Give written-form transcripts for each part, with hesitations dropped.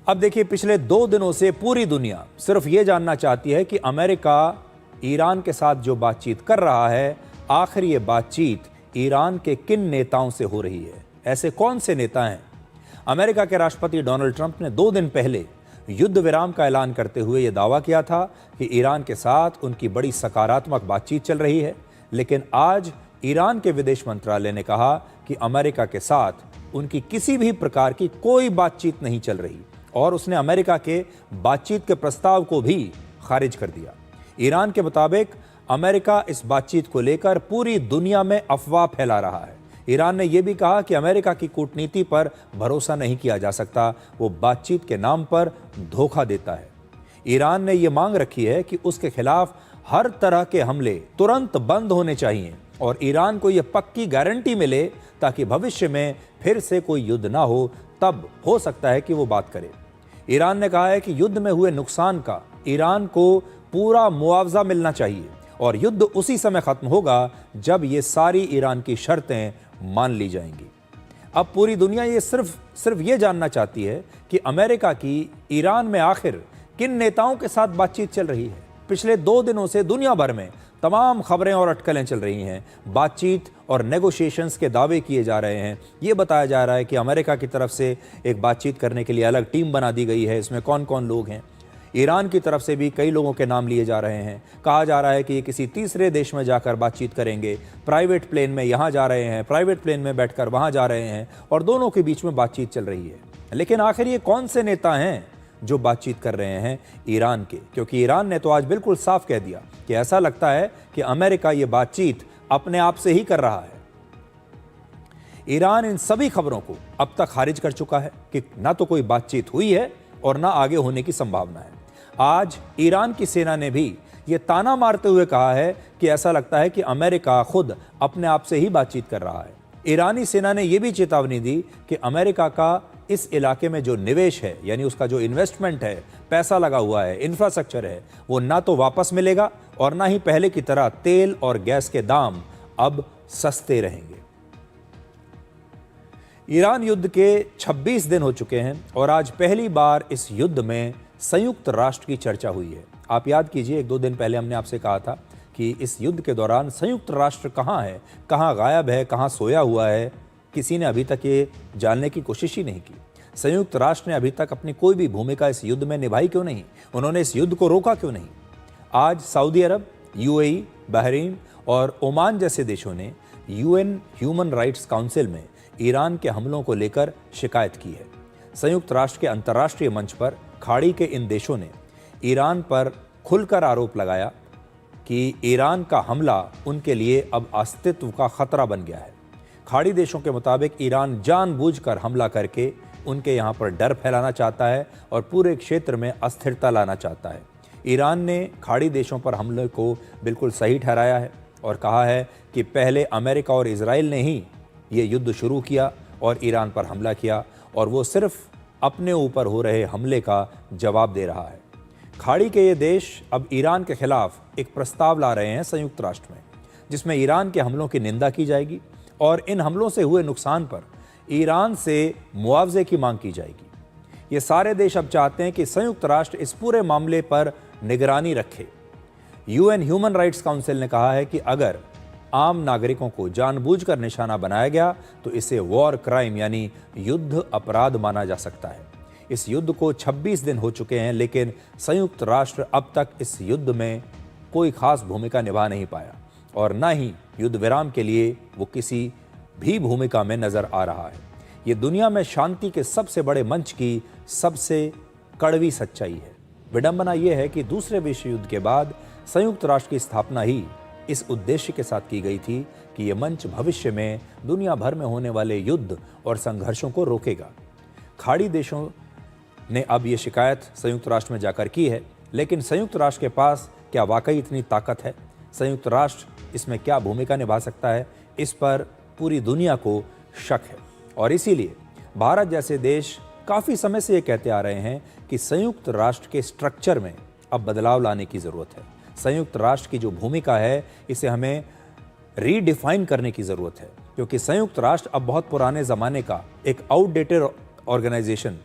अब देखिए, पिछले 2 दिनों से पूरी दुनिया सिर्फ ये जानना चाहती है कि अमेरिका ईरान के साथ जो बातचीत कर रहा है, आखिर ये बातचीत ईरान के किन नेताओं से हो रही है। ऐसे कौन से नेता हैं? अमेरिका के राष्ट्रपति डोनाल्ड ट्रंप ने 2 दिन पहले युद्ध विराम का ऐलान करते हुए यह दावा किया था कि ईरान के साथ उनकी बड़ी सकारात्मक बातचीत चल रही है। लेकिन आज ईरान के विदेश मंत्रालय ने कहा कि अमेरिका के साथ उनकी किसी भी प्रकार की कोई बातचीत नहीं चल रही और उसने अमेरिका के बातचीत के प्रस्ताव को भी खारिज कर दिया। ईरान के मुताबिक अमेरिका इस बातचीत को लेकर पूरी दुनिया में अफवाह फैला रहा है। ईरान ने यह भी कहा कि अमेरिका की कूटनीति पर भरोसा नहीं किया जा सकता, वो बातचीत के नाम पर धोखा देता है। ईरान ने यह मांग रखी है कि उसके खिलाफ हर तरह के हमले तुरंत बंद होने चाहिए और ईरान को यह पक्की गारंटी मिले ताकि भविष्य में फिर से कोई युद्ध ना हो, तब हो सकता है कि वो बात करे। ईरान ने कहा है कि युद्ध में हुए नुकसान का ईरान को पूरा मुआवजा मिलना चाहिए और युद्ध उसी समय खत्म होगा जब ये सारी ईरान की शर्तें मान ली जाएंगी। अब पूरी दुनिया ये सिर्फ ये जानना चाहती है कि अमेरिका की ईरान में आखिर किन नेताओं के साथ बातचीत चल रही है। पिछले 2 दिनों से दुनिया भर में तमाम खबरें और अटकलें चल रही हैं। बातचीत और नेगोशिएशंस के दावे किए जा रहे हैं। ये बताया जा रहा है कि अमेरिका की तरफ से एक बातचीत करने के लिए अलग टीम बना दी गई है। इसमें कौन कौन लोग हैं? ईरान की तरफ से भी कई लोगों के नाम लिए जा रहे हैं। कहा जा रहा है कि ये किसी तीसरे देश में जाकर बातचीत करेंगे। प्राइवेट प्लेन में यहाँ जा रहे हैं, प्राइवेट प्लेन में बैठकर वहाँ जा रहे हैं और दोनों के बीच में बातचीत चल रही है। लेकिन आखिर ये कौन से नेता हैं जो बातचीत कर रहे हैं ईरान के? क्योंकि ईरान ने तो आज बिल्कुल साफ कह दिया कि ऐसा लगता है कि अमेरिका ये बातचीत अपने आप से ही कर रहा है। ईरान इन सभी खबरों को अब तक खारिज कर चुका है कि ना तो कोई बातचीत हुई है और ना आगे होने की संभावना है। आज ईरान की सेना ने भी ये ताना मारते हुए कहा है कि ऐसा लगता है कि अमेरिका खुद अपने आप से ही बातचीत कर रहा है। ईरानी सेना ने यह भी चेतावनी दी कि अमेरिका का इस इलाके में जो निवेश है, यानी उसका जो इन्वेस्टमेंट है, पैसा लगा हुआ है, इंफ्रास्ट्रक्चर है, वो ना तो वापस मिलेगा और ना ही पहले की तरह तेल और गैस के दाम अब सस्ते रहेंगे। ईरान युद्ध के 26 दिन हो चुके हैं और आज पहली बार इस युद्ध में संयुक्त राष्ट्र की चर्चा हुई है। आप याद कीजिए, 1-2 दिन पहले हमने आपसे कहा था कि इस युद्ध के दौरान संयुक्त राष्ट्र कहाँ है, कहाँ गायब है, कहाँ सोया हुआ है। किसी ने अभी तक ये जानने की कोशिश ही नहीं की। संयुक्त राष्ट्र ने अभी तक अपनी कोई भी भूमिका इस युद्ध में निभाई क्यों नहीं? उन्होंने इस युद्ध को रोका क्यों नहीं? आज सऊदी अरब, यूएई, बहरीन और ओमान जैसे देशों ने यूएन ह्यूमन राइट्स काउंसिल में ईरान के हमलों को लेकर शिकायत की है। संयुक्त राष्ट्र के अंतर्राष्ट्रीय मंच पर खाड़ी के इन देशों ने ईरान पर खुलकर आरोप लगाया कि ईरान का हमला उनके लिए अब अस्तित्व का खतरा बन गया है। खाड़ी देशों के मुताबिक ईरान जानबूझकर हमला करके उनके यहाँ पर डर फैलाना चाहता है और पूरे क्षेत्र में अस्थिरता लाना चाहता है। ईरान ने खाड़ी देशों पर हमले को बिल्कुल सही ठहराया है और कहा है कि पहले अमेरिका और इजराइल ने ही ये युद्ध शुरू किया और ईरान पर हमला किया और वो सिर्फ अपने ऊपर हो रहे हमले का जवाब दे रहा है। खाड़ी के ये देश अब ईरान के खिलाफ एक प्रस्ताव ला रहे हैं संयुक्त राष्ट्र में, जिसमें ईरान के हमलों की निंदा की जाएगी और इन हमलों से हुए नुकसान पर ईरान से मुआवजे की मांग की जाएगी। ये सारे देश अब चाहते हैं कि संयुक्त राष्ट्र इस पूरे मामले पर निगरानी रखे। यूएन ह्यूमन राइट्स काउंसिल ने कहा है कि अगर आम नागरिकों को जानबूझकर निशाना बनाया गया तो इसे वॉर क्राइम यानी युद्ध अपराध माना जा सकता है। इस युद्ध को 26 दिन हो चुके हैं, लेकिन संयुक्त राष्ट्र अब तक इस युद्ध में कोई खास भूमिका निभा नहीं पाया और न ही युद्ध विराम के लिए वो किसी भी भूमिका में नजर आ रहा है। ये दुनिया में शांति के सबसे बड़े मंच की सबसे कड़वी सच्चाई है। विडंबना यह है कि दूसरे विश्व युद्ध के बाद संयुक्त राष्ट्र की स्थापना ही इस उद्देश्य के साथ की गई थी कि यह मंच भविष्य में दुनिया भर में होने वाले युद्ध और संघर्षों को रोकेगा। खाड़ी देशों ने अब ये शिकायत संयुक्त राष्ट्र में जाकर की है, लेकिन संयुक्त राष्ट्र के पास क्या वाकई इतनी ताकत है? संयुक्त राष्ट्र इसमें क्या भूमिका निभा सकता है? इस पर पूरी दुनिया को शक है और इसीलिए भारत जैसे देश काफ़ी समय से ये कहते आ रहे हैं कि संयुक्त राष्ट्र के स्ट्रक्चर में अब बदलाव लाने की ज़रूरत है। संयुक्त राष्ट्र की जो भूमिका है इसे हमें रीडिफाइन करने की ज़रूरत है, क्योंकि संयुक्त राष्ट्र अब बहुत पुराने ज़माने का एक आउटडेटेड ऑर्गेनाइजेशन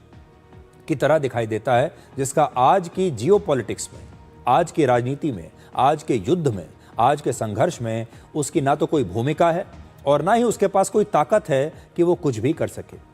की तरह दिखाई देता है, जिसका आज की जियोपॉलिटिक्स में, आज की राजनीति में, आज के युद्ध में, आज के संघर्ष में उसकी ना तो कोई भूमिका है और ना ही उसके पास कोई ताकत है कि वो कुछ भी कर सके।